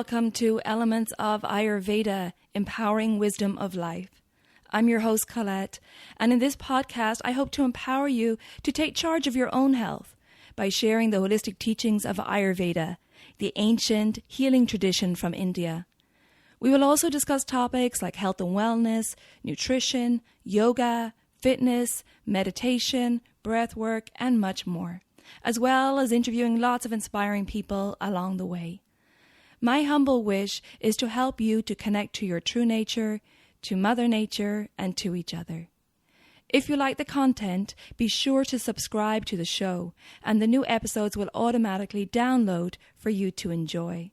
welcome to Elements of Ayurveda, Empowering Wisdom of Life. I'm your host, Colette, and in this podcast, I hope to empower you to take charge of your own health by sharing the holistic teachings of Ayurveda, the ancient healing tradition from India. We will also discuss topics like health and wellness, nutrition, yoga, fitness, meditation, breath work, and much more, as well as interviewing lots of inspiring people along the way. My humble wish is to help you to connect to your true nature, to Mother Nature, and to each other. If you like the content, be sure to subscribe to the show, and the new episodes will automatically download for you to enjoy.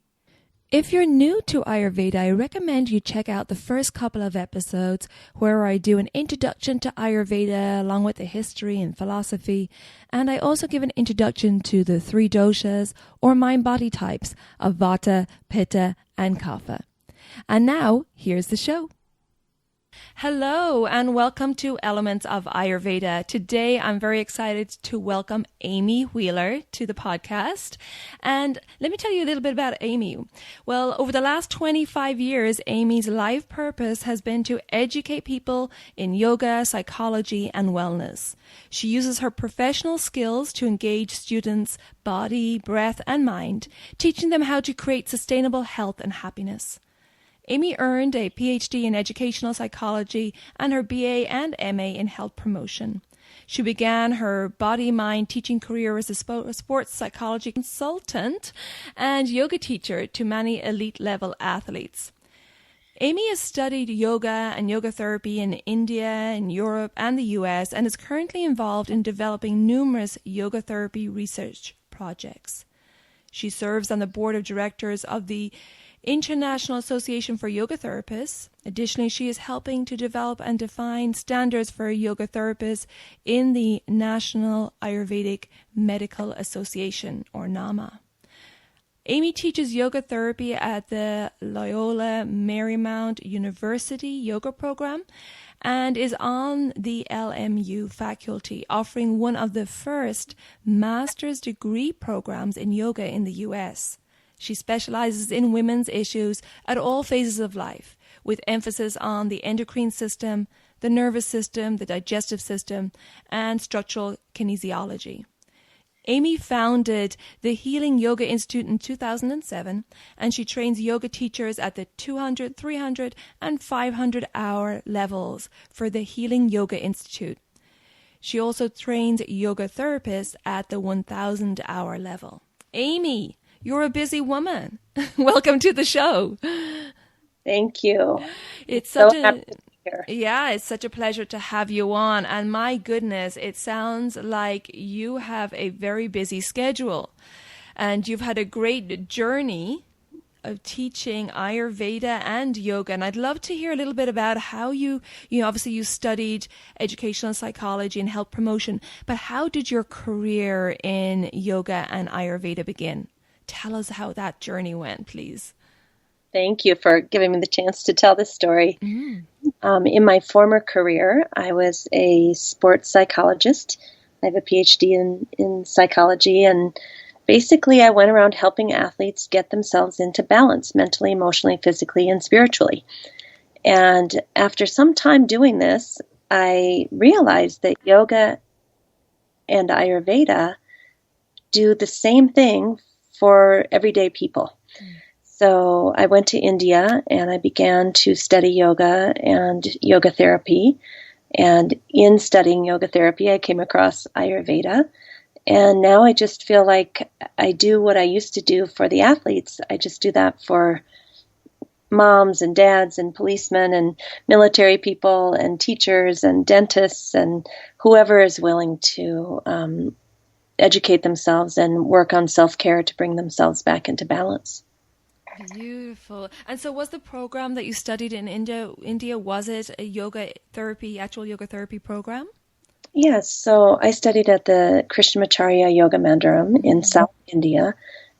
If you're new to Ayurveda, I recommend you check out the first couple of episodes where I do an introduction to Ayurveda along with the history and philosophy, and I also give an introduction to the three doshas or mind-body types of Vata, Pitta, and Kapha. And now, here's the show. Hello and welcome to Elements of Ayurveda. Today I'm very excited to welcome Amy Wheeler to the podcast. And let me tell you a little bit about Amy. Well, over the last 25 years, Amy's life purpose has been to educate people in yoga, psychology, and wellness. She uses her professional skills to engage students' body, breath, and mind, teaching them how to create sustainable health and happiness. Amy earned a PhD in educational psychology and her BA and MA in health promotion. She began her body-mind teaching career as a sports psychology consultant and yoga teacher to many elite-level athletes. Amy has studied yoga and yoga therapy in India, in Europe, and the US, and is currently involved in developing numerous yoga therapy research projects. She serves on the board of directors of the International Association for Yoga Therapists. Additionally, she is helping to develop and define standards for yoga therapists in the National Ayurvedic Medical Association, or NAMA. Amy teaches yoga therapy at the Loyola Marymount University Yoga Program and is on the LMU faculty, offering one of the first master's degree programs in yoga in the US. She specializes in women's issues at all phases of life, with emphasis on the endocrine system, the nervous system, the digestive system, and structural kinesiology. Amy founded the Healing Yoga Institute in 2007, and she trains yoga teachers at the 200, 300, and 500-hour levels for the Healing Yoga Institute. She also trains yoga therapists at the 1,000-hour level. Amy, you're a busy woman. Welcome to the show. Thank you. It's such it's such a pleasure to have you on. And my goodness, it sounds like you have a very busy schedule. And you've had a great journey of teaching Ayurveda and yoga. And I'd love to hear a little bit about how obviously you studied educational psychology and health promotion, but how did your career in yoga and Ayurveda begin? Tell us how that journey went, please. Thank you for giving me the chance to tell this story. In my former career, I was a sports psychologist. I have a PhD in psychology, and basically I went around helping athletes get themselves into balance mentally, emotionally, physically, and spiritually. And after some time doing this, I realized that yoga and Ayurveda do the same thing for everyday people. So I went to India and I began to study yoga and yoga therapy. And in studying yoga therapy, I came across Ayurveda. And now I just feel like I do what I used to do for the athletes. I just do that for moms and dads and policemen and military people and teachers and dentists and whoever is willing to educate themselves and work on self-care to bring themselves back into balance. Beautiful. And so was the program that you studied in India, was it a actual yoga therapy program? Yes. So I studied at the Dinacharya Yoga Mandiram in South India.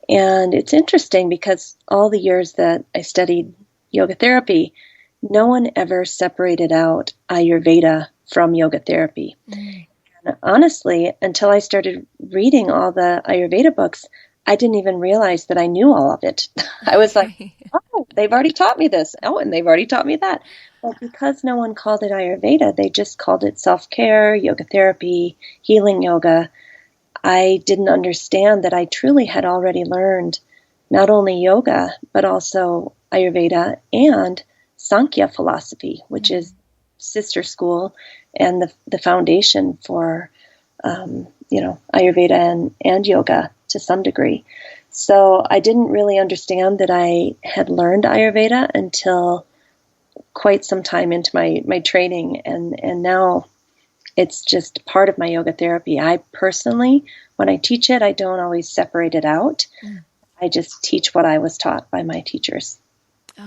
And it's interesting because all the years that I studied yoga therapy, no one ever separated out Ayurveda from yoga therapy. And honestly, until I started reading all the Ayurveda books, I didn't even realize that I knew all of it. I was like, oh, they've already taught me this. Oh, and they've already taught me that. But because no one called it Ayurveda, they just called it self-care, yoga therapy, healing yoga. I didn't understand that I truly had already learned not only yoga, but also Ayurveda and Sankhya philosophy, which is sister school and the foundation for, Ayurveda and yoga to some degree. So I didn't really understand that I had learned Ayurveda until quite some time into my training. And now it's just part of my yoga therapy. I personally, when I teach it, I don't always separate it out. I just teach what I was taught by my teachers.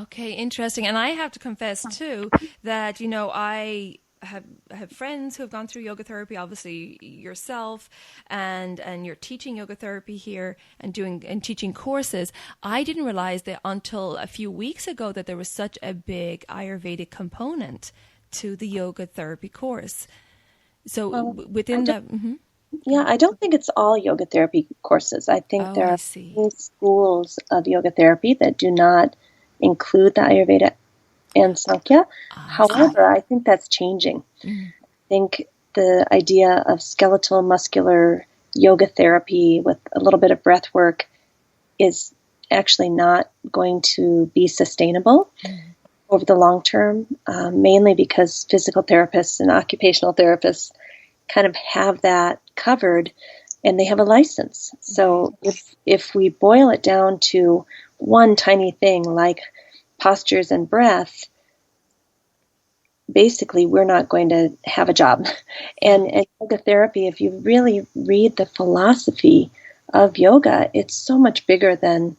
Okay, interesting. And I have to confess too that, I have friends who have gone through yoga therapy, obviously yourself, and you're teaching yoga therapy here and teaching courses. I didn't realize that until a few weeks ago that there was such a big Ayurvedic component to the yoga therapy course. So within that... Yeah, I don't think it's all yoga therapy courses. I think there are schools of yoga therapy that do not include the Ayurveda and Sankhya. However, I think that's changing. I think the idea of skeletal muscular yoga therapy with a little bit of breath work is actually not going to be sustainable over the long term, mainly because physical therapists and occupational therapists kind of have that covered and they have a license. So if we boil it down to one tiny thing like postures and breath, basically we're not going to have a job. And yoga therapy, if you really read the philosophy of yoga, it's so much bigger than,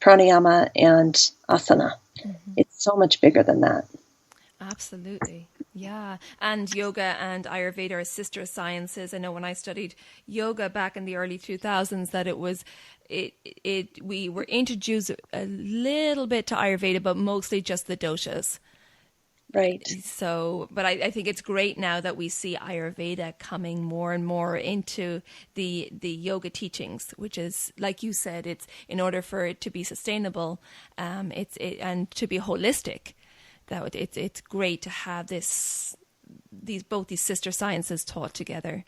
pranayama and asana. It's so much bigger than that. Absolutely. Yeah. And yoga and Ayurveda are sister sciences. I know when I studied yoga back in the early 2000s that we were introduced a little bit to Ayurveda, but mostly just the doshas. Right. So, but I think it's great now that we see Ayurveda coming more and more into the yoga teachings, which is, like you said, it's in order for it to be sustainable, and to be holistic. That it's great to have both these sister sciences taught together.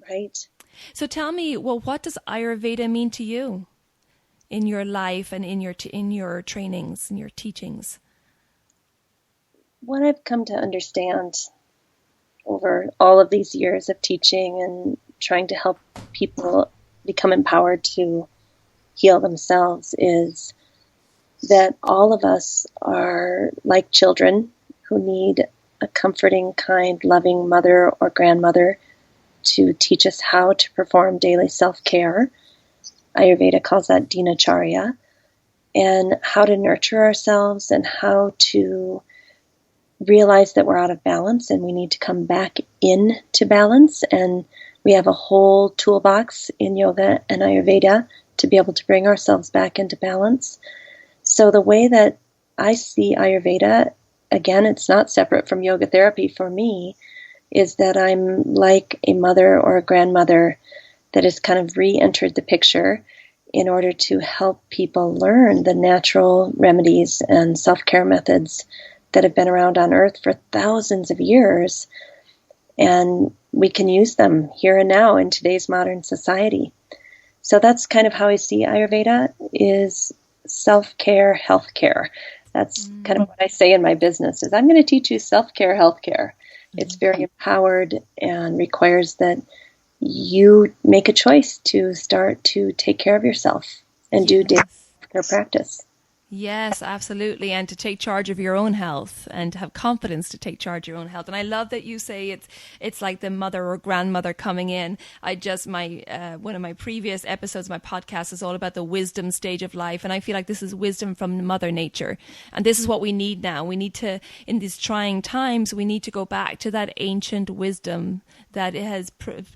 Right. So tell me, what does Ayurveda mean to you in your life and in your trainings and your teachings? What I've come to understand over all of these years of teaching and trying to help people become empowered to heal themselves is that all of us are like children who need a comforting, kind, loving mother or grandmother to teach us how to perform daily self-care. Ayurveda calls that Dinacharya, and how to nurture ourselves and how to realize that we're out of balance and we need to come back into balance. And we have a whole toolbox in yoga and Ayurveda to be able to bring ourselves back into balance. So the way that I see Ayurveda, again, it's not separate from yoga therapy for me, is that I'm like a mother or a grandmother that has kind of re-entered the picture in order to help people learn the natural remedies and self-care methods that have been around on earth for thousands of years. And we can use them here and now in today's modern society. So that's kind of how I see Ayurveda, is self-care, healthcare. That's kind of what I say in my business, is I'm going to teach you self-care, healthcare. It's very empowered and requires that you make a choice to start to take care of yourself and do daily self-care practice. Yes, absolutely. And to take charge of your own health and to have confidence to take charge of your own health. And I love that you say it's like the mother or grandmother coming in. One of my previous episodes, my podcast is all about the wisdom stage of life. And I feel like this is wisdom from Mother Nature. And this is what we need now. We need to, in these trying times, we need to go back to that ancient wisdom that it has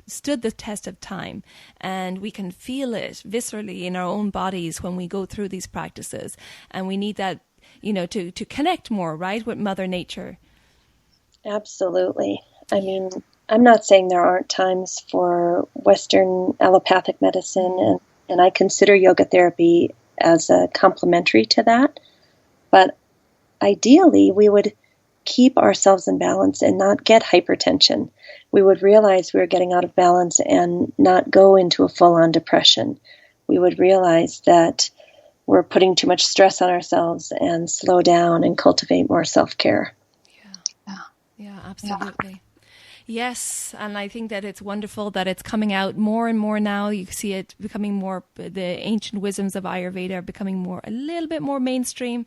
stood the test of time. And we can feel it viscerally in our own bodies when we go through these practices. And we need that, to connect more, right, with Mother Nature. Absolutely. I mean, I'm not saying there aren't times for Western allopathic medicine, and I consider yoga therapy as a complementary to that. But ideally, we would keep ourselves in balance and not get hypertension. We would realize we were getting out of balance and not go into a full-on depression. We would realize that we're putting too much stress on ourselves and slow down and cultivate more self-care. Yeah, absolutely. Yes, and I think that it's wonderful that it's coming out more and more now. You see it becoming more, the ancient wisdoms of Ayurveda are becoming a little bit more mainstream.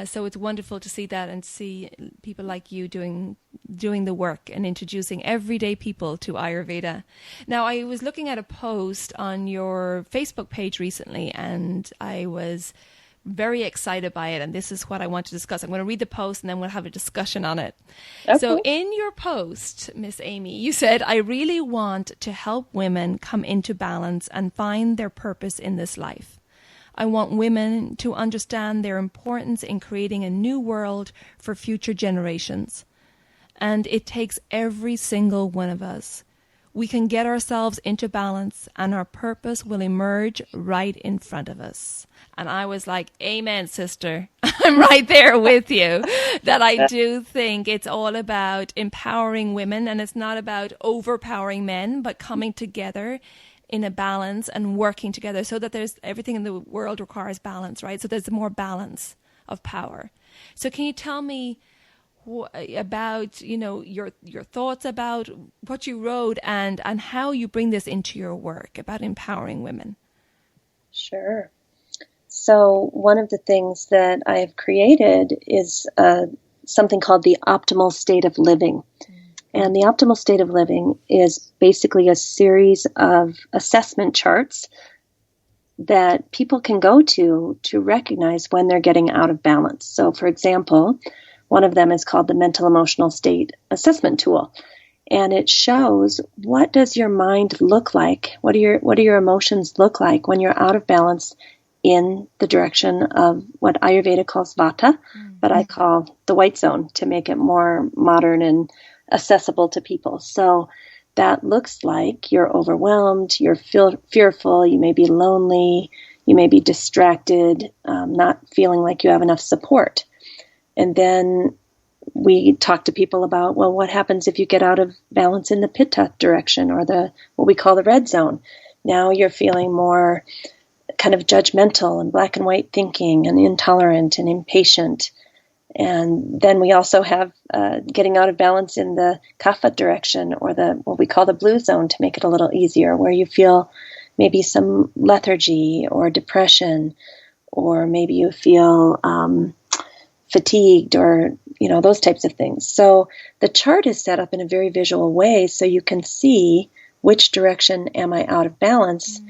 So it's wonderful to see that and see people like you doing the work and introducing everyday people to Ayurveda. Now, I was looking at a post on your Facebook page recently, and I was very excited by it, and this is what I want to discuss. I'm going to read the post and then we'll have a discussion on it. Okay. So in your post, Miss Amy, you said, I really want to help women come into balance and find their purpose in this life. I want women to understand their importance in creating a new world for future generations. And it takes every single one of us. We can get ourselves into balance and our purpose will emerge right in front of us. And I was like, amen, sister. I'm right there with you. That I do think it's all about empowering women, and it's not about overpowering men, but coming together in a balance and working together so that there's everything in the world requires balance, right? So there's more balance of power. So can you tell me about, your thoughts about what you wrote and how you bring this into your work about empowering women? Sure. So one of the things that I have created is something called the optimal state of living. And the optimal state of living is basically a series of assessment charts that people can go to recognize when they're getting out of balance. So, for example, one of them is called the Mental Emotional State Assessment Tool. And it shows, what does your mind look like? What do your emotions look like when you're out of balance in the direction of what Ayurveda calls Vata, but I call the white zone to make it more modern and accessible to people. So that looks like you're overwhelmed, you're fearful, you may be lonely, you may be distracted, not feeling like you have enough support. And then we talk to people about, well, what happens if you get out of balance in the Pitta direction, or what we call the red zone? Now you're feeling more kind of judgmental and black and white thinking and intolerant and impatient. And then we also have getting out of balance in the Kapha direction, or what we call the blue zone, to make it a little easier, where you feel maybe some lethargy or depression, or maybe you feel fatigued, or those types of things. So the chart is set up in a very visual way, so you can see which direction am I out of balance.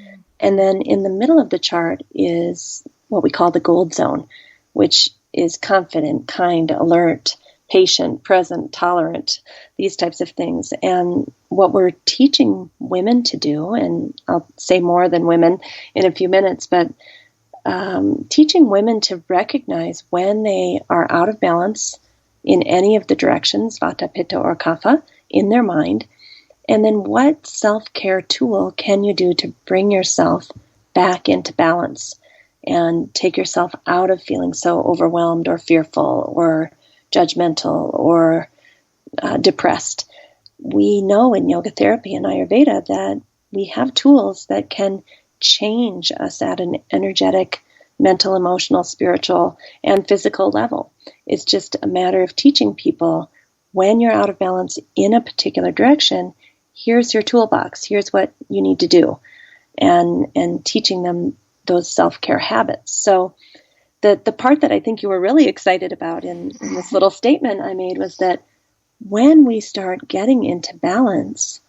And then in the middle of the chart is what we call the gold zone, which is confident, kind, alert, patient, present, tolerant, these types of things. And what we're teaching women to do, and I'll say more than women in a few minutes, but teaching women to recognize when they are out of balance in any of the directions, Vata, Pitta, or Kapha, in their mind. And then what self-care tool can you do to bring yourself back into balance and take yourself out of feeling so overwhelmed or fearful or judgmental or depressed? We know in yoga therapy and Ayurveda that we have tools that can change us at an energetic, mental, emotional, spiritual, and physical level. It's just a matter of teaching people, when you're out of balance in a particular direction, here's your toolbox, here's what you need to do, and teaching them those self-care habits. So the part that I think you were really excited about in this little statement I made was that when we start getting into balance,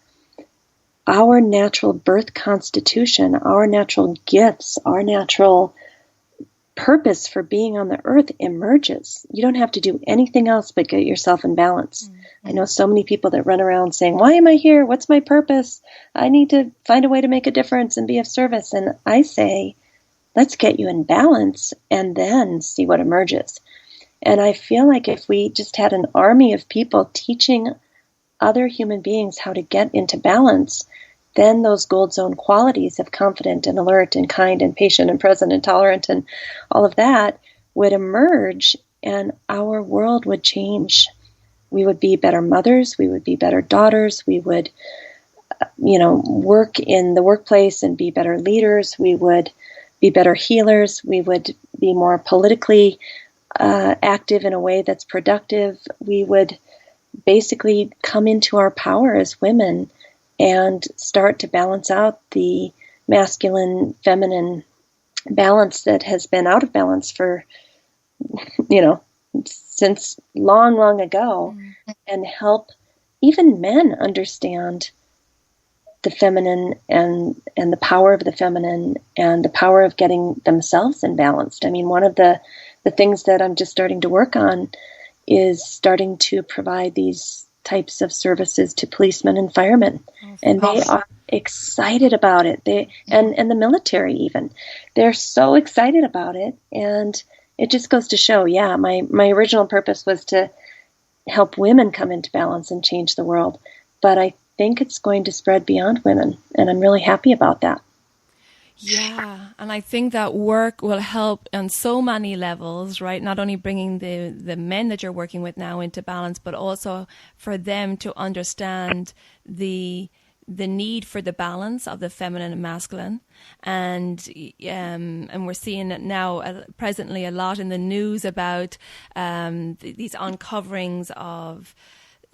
our natural birth constitution, our natural gifts, our natural purpose for being on the earth emerges. You don't have to do anything else but get yourself in balance. I know so many people that run around saying, why am I here? What's my purpose? I need to find a way to make a difference and be of service. And I say, let's get you in balance and then see what emerges. And I feel like if we just had an army of people teaching other human beings how to get into balance, then those gold zone qualities of confident and alert and kind and patient and present and tolerant and all of that would emerge, and our world would change. We would be better mothers. We would be better daughters. We would, work in the workplace and be better leaders. We would be better healers. We would be more politically active in a way that's productive. We would basically come into our power as women and start to balance out the masculine, feminine balance that has been out of balance for, since long, long ago, and help even men understand the feminine and the power of the feminine and the power of getting themselves in balance. I mean, one of the things that I'm just starting to work on is starting to provide these types of services to policemen and firemen. And they are excited about it. And the military even. They're so excited about it. And it just goes to show, my original purpose was to help women come into balance and change the world. But I think it's going to spread beyond women. And I'm really happy about that. Yeah, and I think that work will help on so many levels, right? Not only bringing the men that you're working with now into balance, but also for them to understand the need for the balance of the feminine and masculine. And we're seeing it now presently a lot in the news about these uncoverings of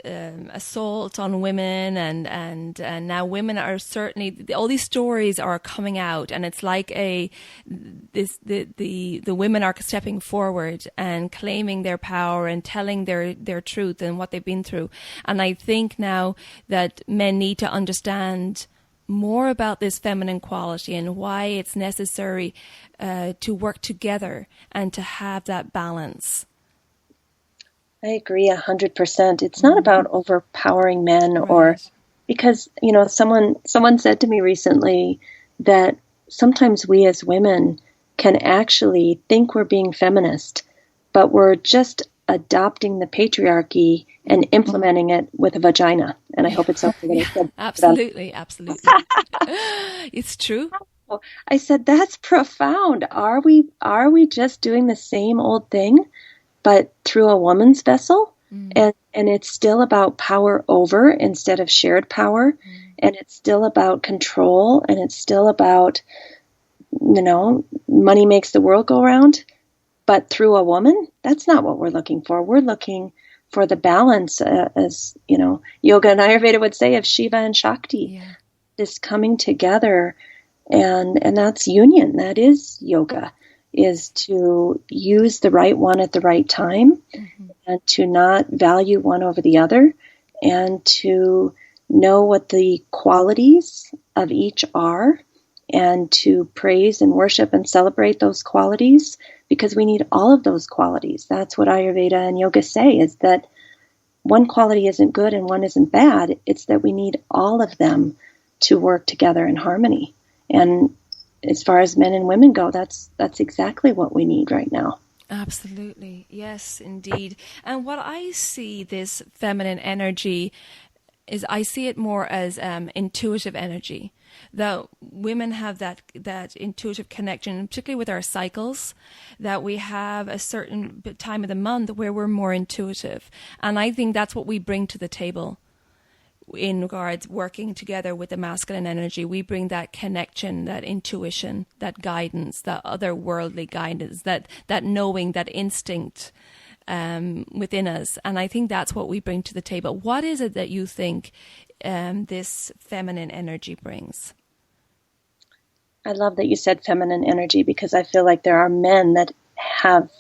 assault on women, and now women are certainly, all these stories are coming out, and it's like the women are stepping forward and claiming their power and telling their truth and what they've been through. And I think now that men need to understand more about this feminine quality and why it's necessary to work together and to have that balance. I agree 100%. It's not about overpowering men, or because, someone said to me recently that sometimes we as women can actually think we're being feminist, but we're just adopting the patriarchy and implementing it with a vagina. And I hope it's something that I said. Absolutely. It's true. I said, that's profound. Are we just doing the same old thing, but through a woman's vessel? And it's still about power over instead of shared power. And it's still about control. And it's still about, money makes the world go round. But through a woman, that's not what we're looking for. We're looking for the balance, as, Yoga and Ayurveda would say, of Shiva and Shakti. Yeah. This coming together. And that's union. That is yoga. Is to use the right one at the right time, and to not value one over the other, and to know what the qualities of each are, and to praise and worship and celebrate those qualities, because we need all of those qualities. That's what Ayurveda and yoga say, is that one quality isn't good and one isn't bad. It's that we need all of them to work together in harmony. And as far as men and women go, that's exactly what we need right now. Absolutely. Yes, indeed. And what I see this feminine energy is, I see it more as intuitive energy. That women have that intuitive connection, particularly with our cycles, that we have a certain time of the month where we're more intuitive. And I think that's what we bring to the table. In regards working together with the masculine energy, we bring that connection, that intuition, that guidance, that otherworldly guidance, that knowing, that instinct within us. And I think that's what we bring to the table. What is it that you think this feminine energy brings? I love that you said feminine energy, because I feel like there are men that have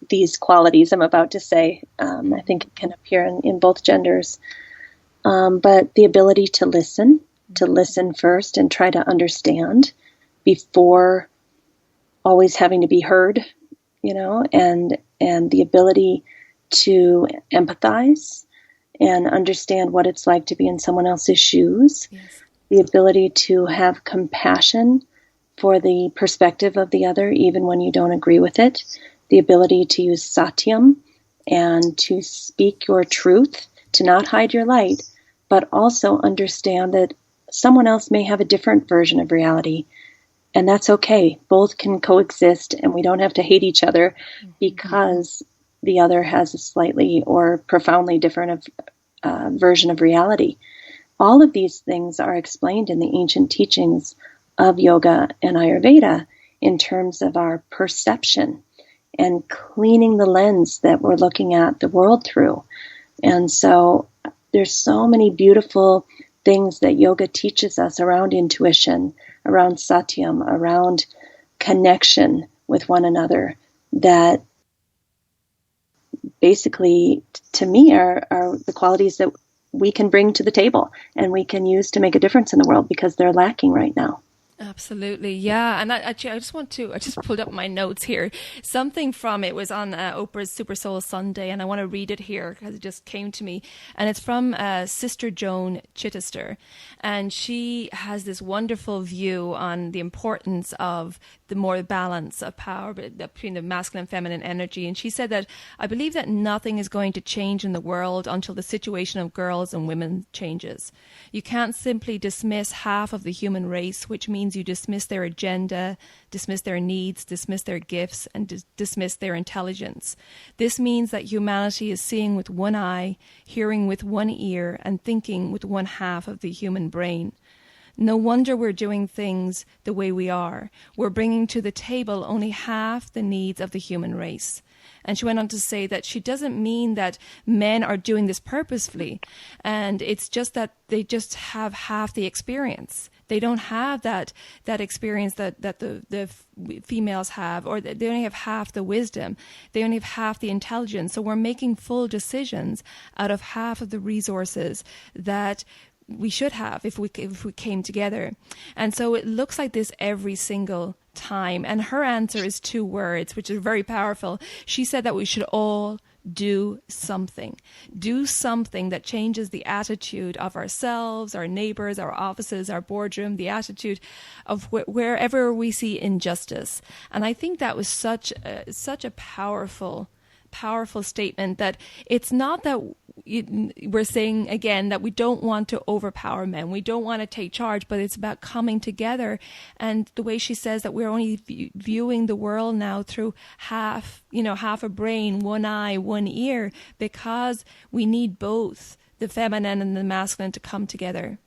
these qualities I'm about to say. I think it can appear in both genders. But the ability to listen first and try to understand before always having to be heard, and the ability to empathize and understand what it's like to be in someone else's shoes. Yes. The ability to have compassion for the perspective of the other, even when you don't agree with it. The ability to use satyam and to speak your truth, to not hide your light, but also understand that someone else may have a different version of reality. And that's okay. Both can coexist, and we don't have to hate each other because the other has a slightly or profoundly different version of reality. All of these things are explained in the ancient teachings of Yoga and Ayurveda in terms of our perception and cleaning the lens that we're looking at the world through. And so there's so many beautiful things that yoga teaches us around intuition, around satyam, around connection with one another, that basically, to me, are the qualities that we can bring to the table and we can use to make a difference in the world because they're lacking right now. Absolutely. Yeah. And I just pulled up my notes here. Something from it was on Oprah's Super Soul Sunday, and I want to read it here because it just came to me. And it's from Sister Joan Chittister. And she has this wonderful view on the importance of the more balance of power between the masculine and feminine energy. And she said that, I believe that nothing is going to change in the world until the situation of girls and women changes. You can't simply dismiss half of the human race, which means you dismiss their agenda, dismiss their needs, dismiss their gifts, and dismiss their intelligence. This means that humanity is seeing with one eye, hearing with one ear, and thinking with one half of the human brain. No wonder we're doing things the way we are. We're bringing to the table only half the needs of the human race. And she went on to say that she doesn't mean that men are doing this purposefully. And it's just that they just have half the experience. They don't have that experience that the females have, or they only have half the wisdom. They only have half the intelligence. So we're making full decisions out of half of the resources that we should have if we came together. And so it looks like this every single time. And her answer is 2 words, which are very powerful. She said that we should all do something. Do something that changes the attitude of ourselves, our neighbors, our offices, our boardroom, the attitude of wherever we see injustice. And I think that was such a powerful statement, that it's not that we're saying again that we don't want to overpower men, we don't want to take charge, but it's about coming together. And the way she says that we're only viewing the world now through half a brain, one eye, one ear, because we need both the feminine and the masculine to come together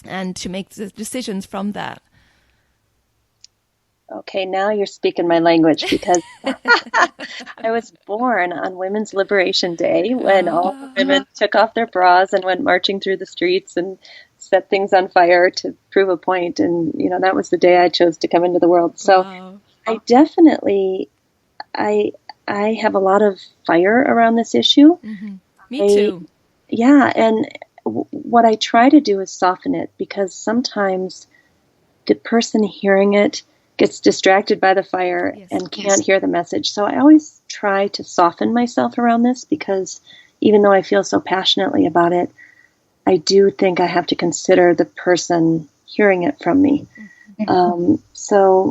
and to make the decisions from that. Okay, now you're speaking my language, because I was born on Women's Liberation Day when all the women took off their bras and went marching through the streets and set things on fire to prove a point. And, that was the day I chose to come into the world. So wow. I definitely, I have a lot of fire around this issue. Mm-hmm. Me too. Yeah, and what I try to do is soften it, because sometimes the person hearing it gets distracted by the fire and can't hear the message. So I always try to soften myself around this, because even though I feel so passionately about it, I do think I have to consider the person hearing it from me. Mm-hmm.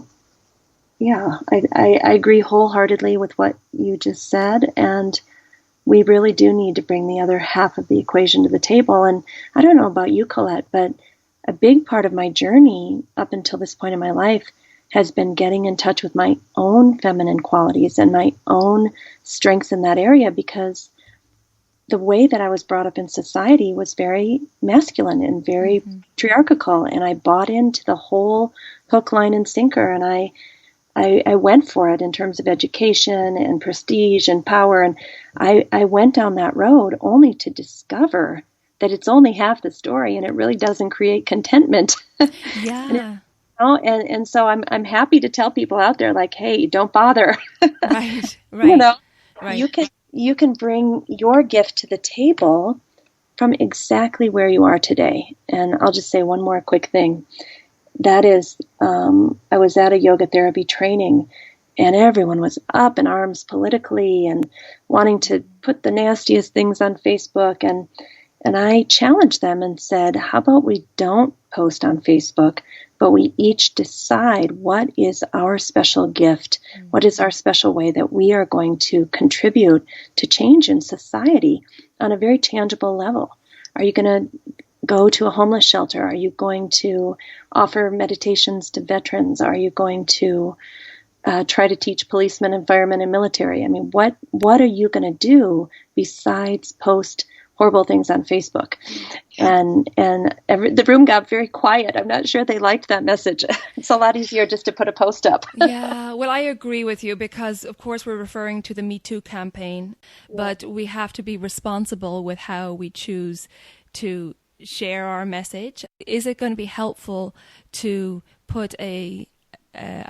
I agree wholeheartedly with what you just said. And we really do need to bring the other half of the equation to the table. And I don't know about you, Colette, but a big part of my journey up until this point in my life has been getting in touch with my own feminine qualities and my own strengths in that area, because the way that I was brought up in society was very masculine and very patriarchal, and I bought into the whole hook, line, and sinker, and I went for it in terms of education and prestige and power, and I went down that road only to discover that it's only half the story, and it really doesn't create contentment. Yeah. And so I'm happy to tell people out there, like, hey, don't bother. Right. Right. You can bring your gift to the table from exactly where you are today. And I'll just say one more quick thing. That is, I was at a yoga therapy training, and everyone was up in arms politically and wanting to put the nastiest things on Facebook. And I challenged them and said, how about we don't post on Facebook, but we each decide what is our special gift, what is our special way that we are going to contribute to change in society on a very tangible level. Are you going to go to a homeless shelter? Are you going to offer meditations to veterans? Are you going to try to teach policemen and firemen and military? I mean, what are you going to do besides post horrible things on Facebook? And the room got very quiet. I'm not sure they liked that message. It's a lot easier just to put a post up. Yeah, well, I agree with you because, of course, we're referring to the Me Too campaign, but we have to be responsible with how we choose to share our message. Is it going to be helpful to put a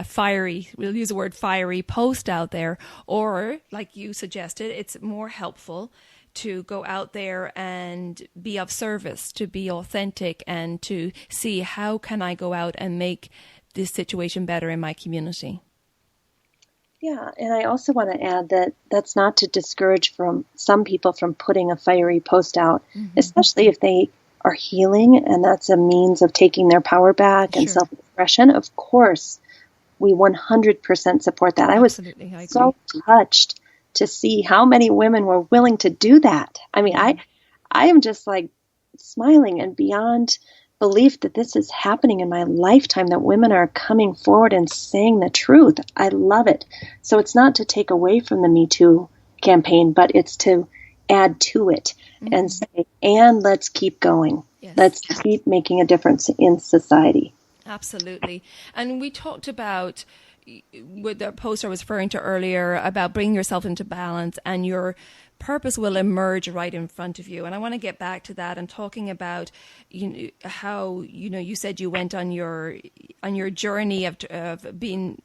fiery, we'll use the word fiery post out there, or like you suggested, it's more helpful to go out there and be of service, to be authentic, and to see how can I go out and make this situation better in my community. Yeah, and I also want to add that that's not to discourage from some people from putting a fiery post out, especially if they are healing and that's a means of taking their power back and self-expression. Of course, we 100% support that. Absolutely, I was so touched to see how many women were willing to do that. I mean, I am just like smiling and beyond belief that this is happening in my lifetime, that women are coming forward and saying the truth. I love it. So it's not to take away from the Me Too campaign, but it's to add to it and say, and let's keep going. Yes. Let's keep making a difference in society. Absolutely. And we talked about, with the post I was referring to earlier, about bringing yourself into balance, and your purpose will emerge right in front of you. And I want to get back to that and talking about how you said you went on your journey of being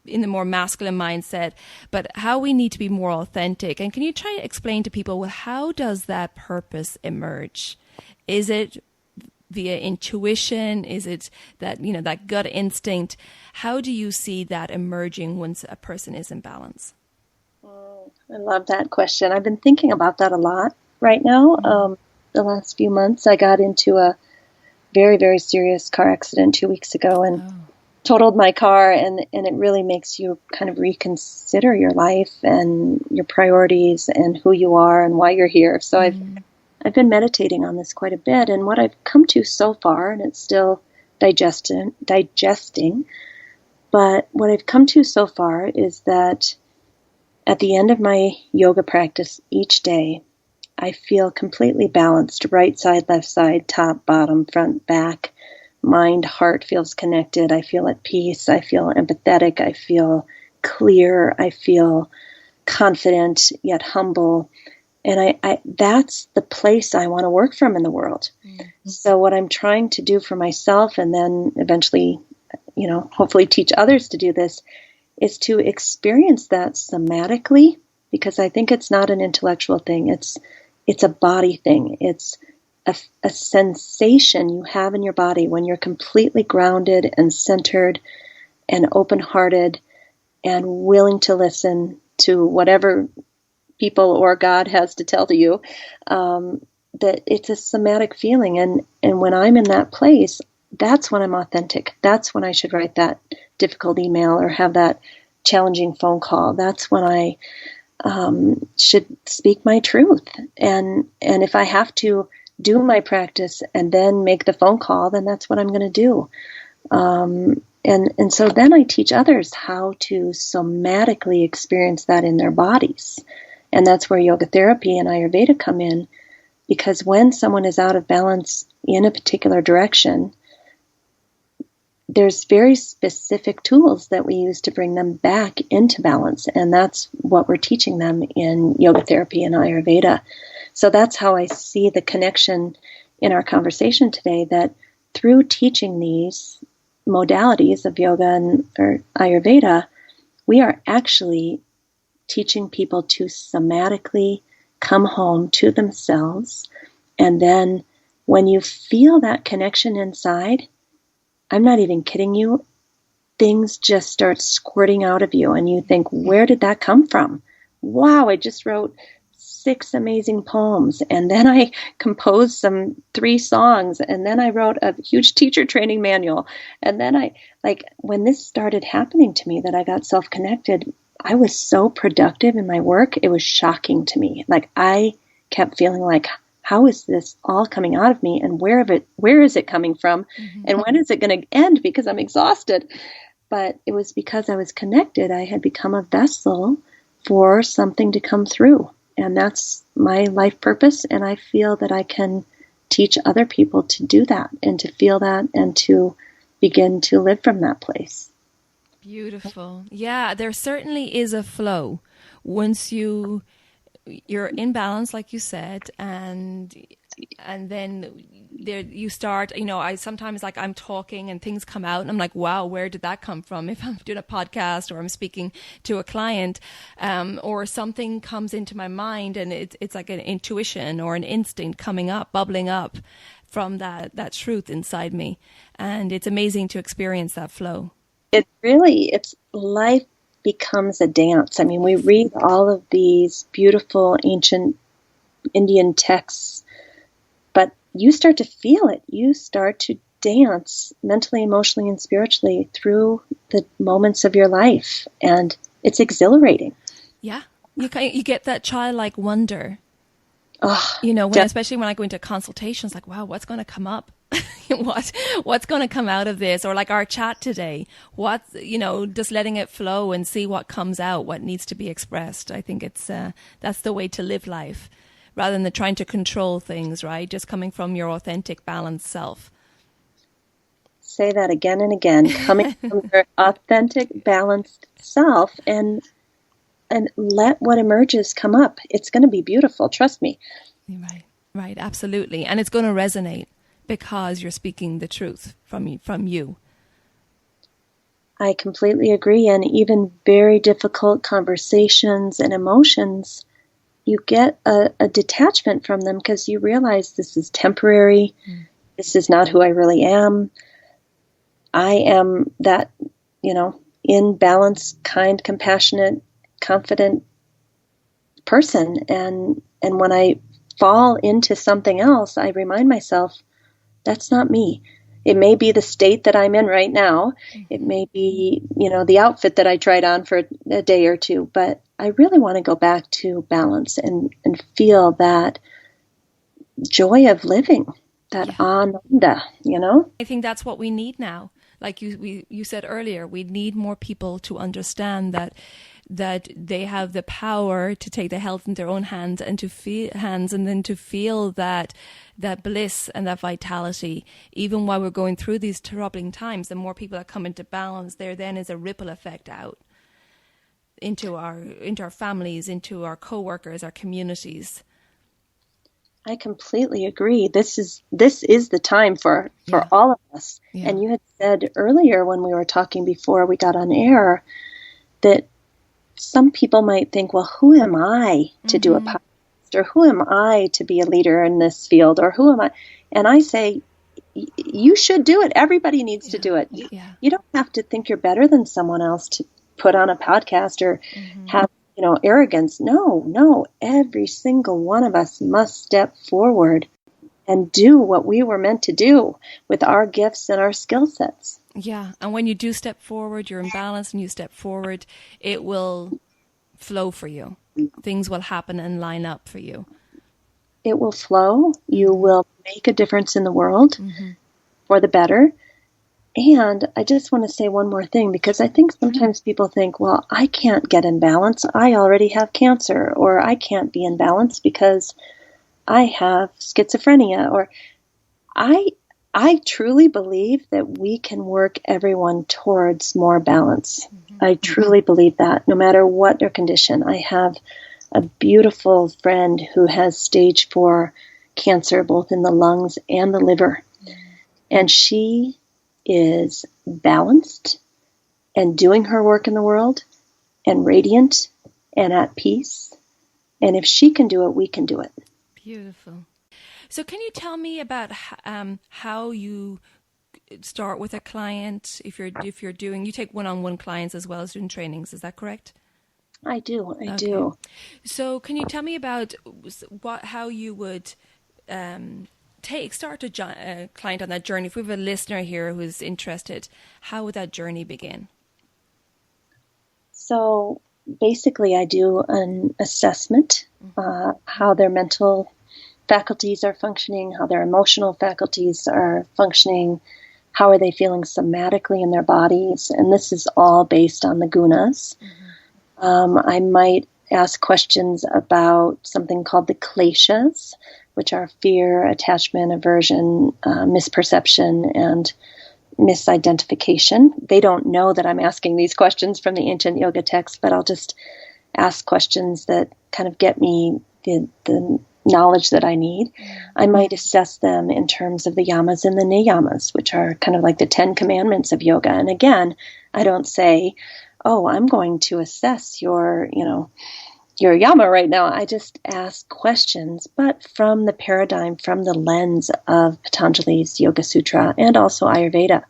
in the more masculine mindset, but how we need to be more authentic. And can you try to explain to people, well, how does that purpose emerge? Is it via intuition? Is it that, that gut instinct? How do you see that emerging once a person is in balance? I love that question. I've been thinking about that a lot right now. The last few months, I got into a very, very serious car accident 2 weeks ago and totaled my car. And it really makes you kind of reconsider your life and your priorities and who you are and why you're here. So I've been meditating on this quite a bit, and what I've come to so far, and it's still digesting, but what I've come to so far is that at the end of my yoga practice each day, I feel completely balanced, right side, left side, top, bottom, front, back, mind, heart feels connected. I feel at peace. I feel empathetic. I feel clear. I feel confident yet humble. And I that's the place I want to work from in the world. Mm-hmm. So what I'm trying to do for myself, and then eventually, hopefully teach others to do this, is to experience that somatically, because I think it's not an intellectual thing. It's a body thing. It's a sensation you have in your body when you're completely grounded and centered and open-hearted and willing to listen to whatever people or God has to tell to you, that it's a somatic feeling. And when I'm in that place, that's when I'm authentic. That's when I should write that difficult email or have that challenging phone call. That's when I should speak my truth. And if I have to do my practice and then make the phone call, then that's what I'm going to do. And so then I teach others how to somatically experience that in their bodies. And that's where yoga therapy and Ayurveda come in, because when someone is out of balance in a particular direction, there's very specific tools that we use to bring them back into balance. And that's what we're teaching them in yoga therapy and Ayurveda. So that's how I see the connection in our conversation today, that through teaching these modalities of yoga and or Ayurveda, we are actually teaching people to somatically come home to themselves. And then when you feel that connection inside, I'm not even kidding you, things just start squirting out of you and you think, where did that come from? Wow, I just wrote 6 amazing poems, and then I composed 3 songs, and then I wrote a huge teacher training manual. And then when this started happening to me, that I got self-connected, I was so productive in my work, it was shocking to me. Like, I kept feeling like how is this all coming out of me, and where is it coming from, and when is it going to end, because I'm exhausted. But it was because I was connected. I had become a vessel for something to come through. And that's my life purpose. And I feel that I can teach other people to do that and to feel that and to begin to live from that place. Beautiful. Yeah, there certainly is a flow once you're in balance, like you said, and then there you start, I sometimes, like, I'm talking and things come out and I'm like, wow, where did that come from? If I'm doing a podcast or I'm speaking to a client, or something comes into my mind and it's like an intuition or an instinct coming up, bubbling up from that truth inside me. And it's amazing to experience that flow. It's life becomes a dance. I mean, we read all of these beautiful ancient Indian texts, but you start to feel it. You start to dance mentally, emotionally, and spiritually through the moments of your life, and it's exhilarating. Yeah, you get that childlike wonder. Oh, especially when I go into consultations, like, wow, what's going to come up? What's going to come out of this? Or like our chat today, just letting it flow and see what comes out, what needs to be expressed. I think that's the way to live life, rather than trying to control things, right? Just coming from your authentic, balanced self. Say that again and again. Coming from your authentic, balanced self, and let what emerges come up. It's going to be beautiful. Trust me. Right. Absolutely. And it's going to resonate because you're speaking the truth from you. I completely agree. And even very difficult conversations and emotions, you get a detachment from them because you realize this is temporary. This is not who I really am. I am that, in balance, kind, compassionate, confident person. And when I fall into something else, I remind myself, that's not me. It may be the state that I'm in right now. It may be, the outfit that I tried on for a day or two, but I really want to go back to balance and feel that joy of living, that ananda, I think that's what we need now. Like you said earlier, we need more people to understand that they have the power to take their health in their own hands and to feel that bliss and that vitality, even while we're going through these troubling times. The more people that come into balance, there then is a ripple effect out into our families, into our coworkers, our communities. I completely agree. This is the time for all of us. Yeah. And you had said earlier when we were talking before we got on air that some people might think, well, who am I to do a podcast? Or who am I to be a leader in this field? Or who am I? And I say, you should do it. Everybody needs to do it. You don't have to think you're better than someone else to put on a podcast or have, arrogance. No. Every single one of us must step forward and do what we were meant to do with our gifts and our skill sets. Yeah. And when you do step forward, you're in balance and you step forward, it will flow for you. Things will happen and line up for you. It will flow. You will make a difference in the world for the better. And I just want to say one more thing, because I think sometimes people think, well, I can't get in balance. I already have cancer, or I can't be in balance because I have schizophrenia, or I truly believe that we can work everyone towards more balance. I truly believe that, no matter what their condition. I have a beautiful friend who has stage 4 cancer, both in the lungs and the liver. And she is balanced and doing her work in the world and radiant and at peace. And if she can do it, we can do it. Beautiful. So can you tell me about how you start with a client if you're doing, you take one-on-one clients as well as doing trainings, is that correct? I do. I do. So can you tell me about how you would start a client on that journey? If we have a listener here who's interested, how would that journey begin? So basically I do an assessment, how their mental faculties are functioning, how their emotional faculties are functioning, how are they feeling somatically in their bodies, and this is all based on the gunas. I might ask questions about something called the kleshas, which are fear, attachment, aversion, misperception, and misidentification. They don't know that I'm asking these questions from the ancient yoga text, but I'll just ask questions that kind of get me the knowledge that I need. I might assess them in terms of the yamas and the niyamas, which are kind of like the 10 commandments of yoga. And again, I don't say, oh, I'm going to assess your yama right now. I just ask questions, but from the paradigm, from the lens of Patanjali's Yoga Sutra and also Ayurveda.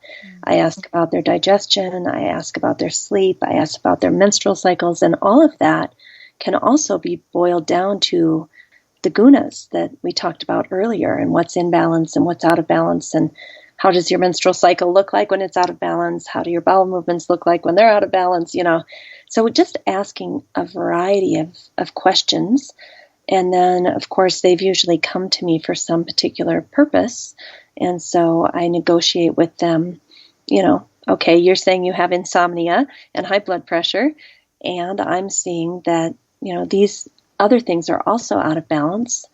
I ask about their digestion, I ask about their sleep, I ask about their menstrual cycles, and all of that can also be boiled down to the gunas that we talked about earlier, and what's in balance and what's out of balance, and how does your menstrual cycle look like when it's out of balance? How do your bowel movements look like when they're out of balance? So just asking a variety of questions. And then, of course, they've usually come to me for some particular purpose. And so I negotiate with them, okay, you're saying you have insomnia and high blood pressure, and I'm seeing that, these other things are also out of balance.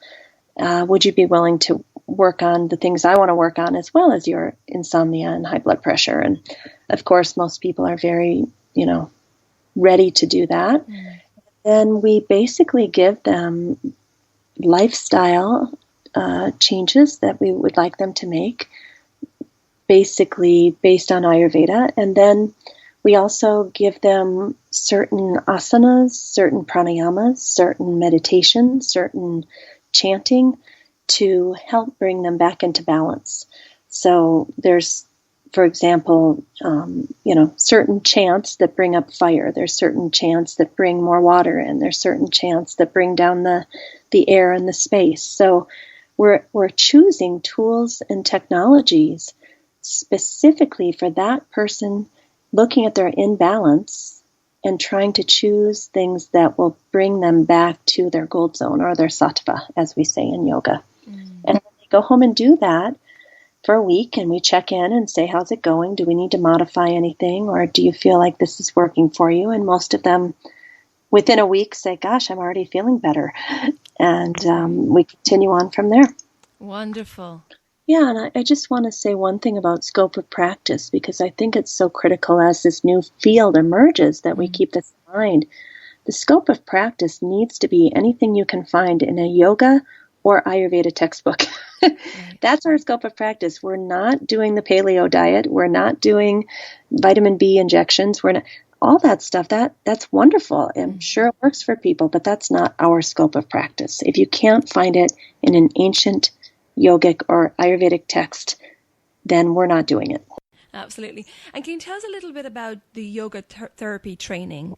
Would you be willing to work on the things I want to work on, as well as your insomnia and high blood pressure? And of course, most people are very, ready to do that. Then we basically give them lifestyle changes that we would like them to make, basically based on Ayurveda. And then we also give them certain asanas, certain pranayamas, certain meditation, certain chanting to help bring them back into balance. So there's, for example, certain chants that bring up fire. There's certain chants that bring more water in. There's certain chants that bring down the air and the space. So we're choosing tools and technologies specifically for that person, looking at their imbalance and trying to choose things that will bring them back to their gold zone, or their sattva, as we say in yoga. And they go home and do that for a week, and we check in and say, how's it going? Do we need to modify anything? Or do you feel like this is working for you? And most of them, within a week, say, gosh, I'm already feeling better. And we continue on from there. Wonderful. Yeah, and I just want to say one thing about scope of practice, because I think it's so critical as this new field emerges that we keep this in mind. The scope of practice needs to be anything you can find in a yoga or Ayurveda textbook. That's our scope of practice. We're not doing the paleo diet. We're not doing vitamin B injections. We're not, all that stuff. That's wonderful. I'm sure it works for people, but that's not our scope of practice. If you can't find it in an ancient yogic or Ayurvedic text, then we're not doing it. Absolutely. And can you tell us a little bit about the yoga therapy training?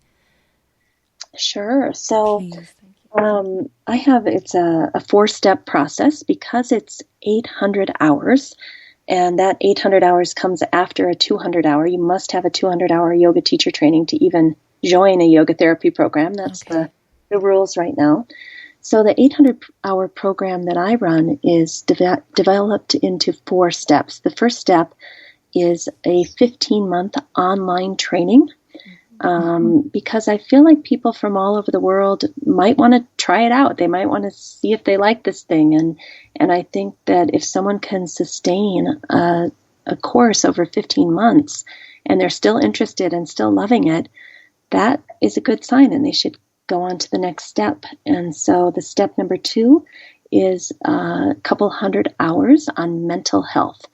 Sure. So Please. it's a 4-step process, because it's 800 hours, and that 800 hours comes after a 200 hour. You must have a 200-hour yoga teacher training to even join a yoga therapy program. That's the rules right now. So the 800-hour program that I run is developed into 4 steps. The first step is a 15-month online training, because I feel like people from all over the world might want to try it out. They might want to see if they like this thing. And I think that if someone can sustain a course over 15 months and they're still interested and still loving it, that is a good sign, and they should go on to the next step. And so the step number 2 is a couple hundred hours on mental health.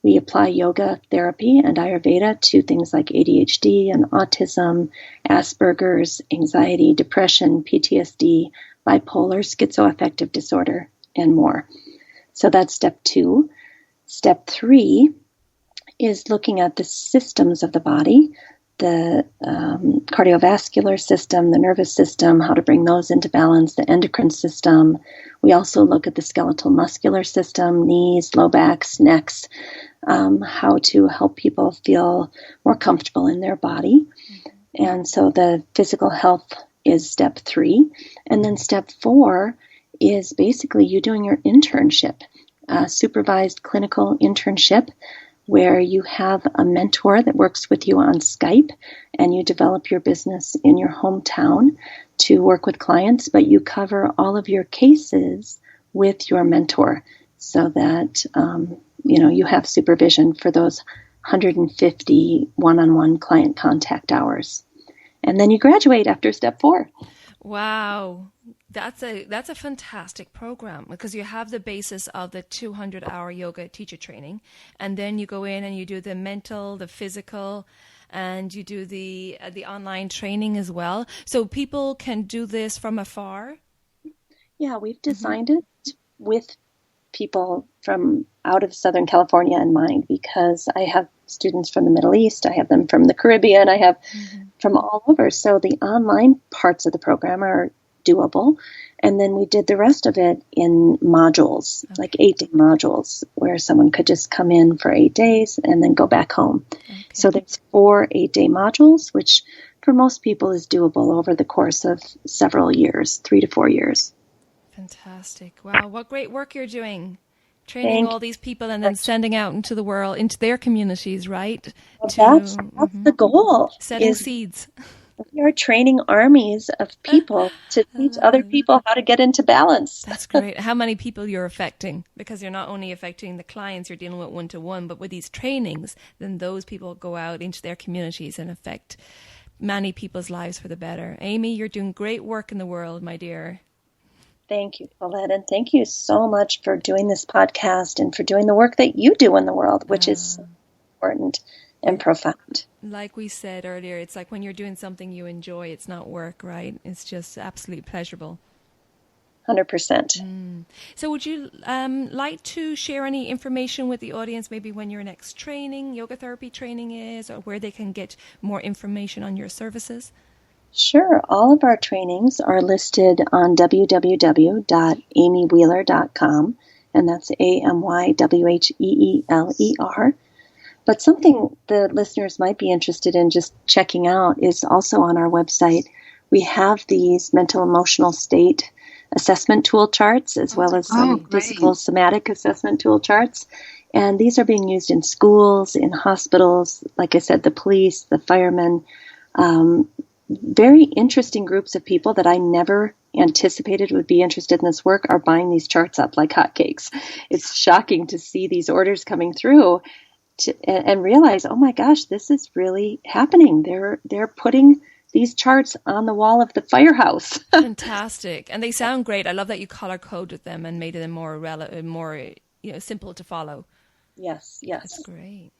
We apply yoga therapy and Ayurveda to things like ADHD and autism, Asperger's, anxiety, depression, PTSD, bipolar, schizoaffective disorder, and more. So that's step 2. Step 3 is looking at the systems of the body, the cardiovascular system, the nervous system, how to bring those into balance, the endocrine system. We also look at the skeletal muscular system, knees, low backs, necks, how to help people feel more comfortable in their body. And so the physical health is step 3. And then step 4 is basically you doing your internship, a supervised clinical internship, where you have a mentor that works with you on Skype and you develop your business in your hometown to work with clients, but you cover all of your cases with your mentor so that, you have supervision for those 150 one-on-one client contact hours. And then you graduate after step 4. Wow. That's a fantastic program because you have the basis of the 200-hour yoga teacher training, and then you go in and you do the mental, the physical, and you do the online training as well. So people can do this from afar? Yeah, we've designed it with people from out of Southern California in mind because I have students from the Middle East, I have them from the Caribbean, I have from all over. So the online parts of the program are doable. And then we did the rest of it in modules, like 8-day modules, where someone could just come in for 8 days and then go back home. Okay. So there's 4 8-day modules, which for most people is doable over the course of several years, 3 to 4 years. Fantastic. Wow, what great work you're doing. Training all these people and then sending out into the world, into their communities, right? That's the goal. Setting seeds. We are training armies of people to teach other people how to get into balance. That's great. How many people you're affecting? Because you're not only affecting the clients you're dealing with one-to-one, but with these trainings, then those people go out into their communities and affect many people's lives for the better. Amy, you're doing great work in the world, my dear. Thank you, Paulette, and thank you so much for doing this podcast and for doing the work that you do in the world, which is so important and profound. Like we said earlier, it's like when you're doing something you enjoy, it's not work, right? It's just absolutely pleasurable. 100%. So would you like to share any information with the audience, maybe when your next training, yoga therapy training is, or where they can get more information on your services? Sure. All of our trainings are listed on www.amywheeler.com, and that's AMYWHEELER. But something the listeners might be interested in just checking out is also on our website. We have these mental emotional state assessment tool charts as well as some physical somatic assessment tool charts. And these are being used in schools, in hospitals, like I said, the police, the firemen, very interesting groups of people that I never anticipated would be interested in this work are buying these charts up like hotcakes. It's shocking to see these orders coming through and realize, oh my gosh, this is really happening. They're putting these charts on the wall of the firehouse. Fantastic. And they sound great. I love that you color coded them and made them more simple to follow. Yes. That's great.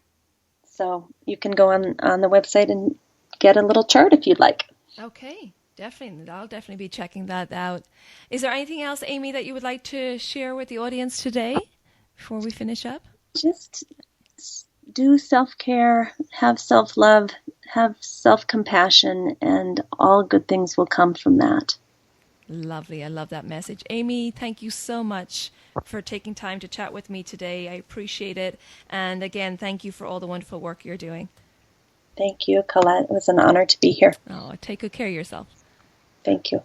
So you can go on the website and get a little chart if you'd like. Okay, definitely. I'll definitely be checking that out. Is there anything else, Amy, that you would like to share with the audience today before we finish up? Just do self-care, have self-love, have self-compassion, and all good things will come from that. Lovely. I love that message. Amy, thank you so much for taking time to chat with me today. I appreciate it. And again, thank you for all the wonderful work you're doing. Thank you, Colette. It was an honor to be here. Oh, take good care of yourself. Thank you.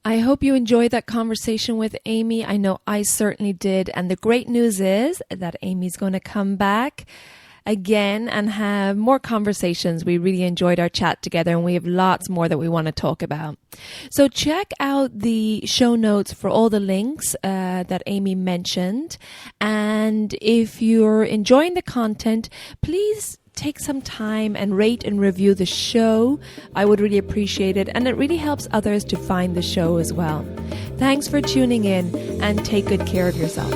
I hope you enjoyed that conversation with Amy. I know I certainly did. And the great news is that Amy's going to come back again and have more conversations. We really enjoyed our chat together and we have lots more that we want to talk about. So check out the show notes for all the links that Amy mentioned. And if you're enjoying the content, please take some time and rate and review the show. I would really appreciate it, and it really helps others to find the show as well. Thanks for tuning in, and take good care of yourself.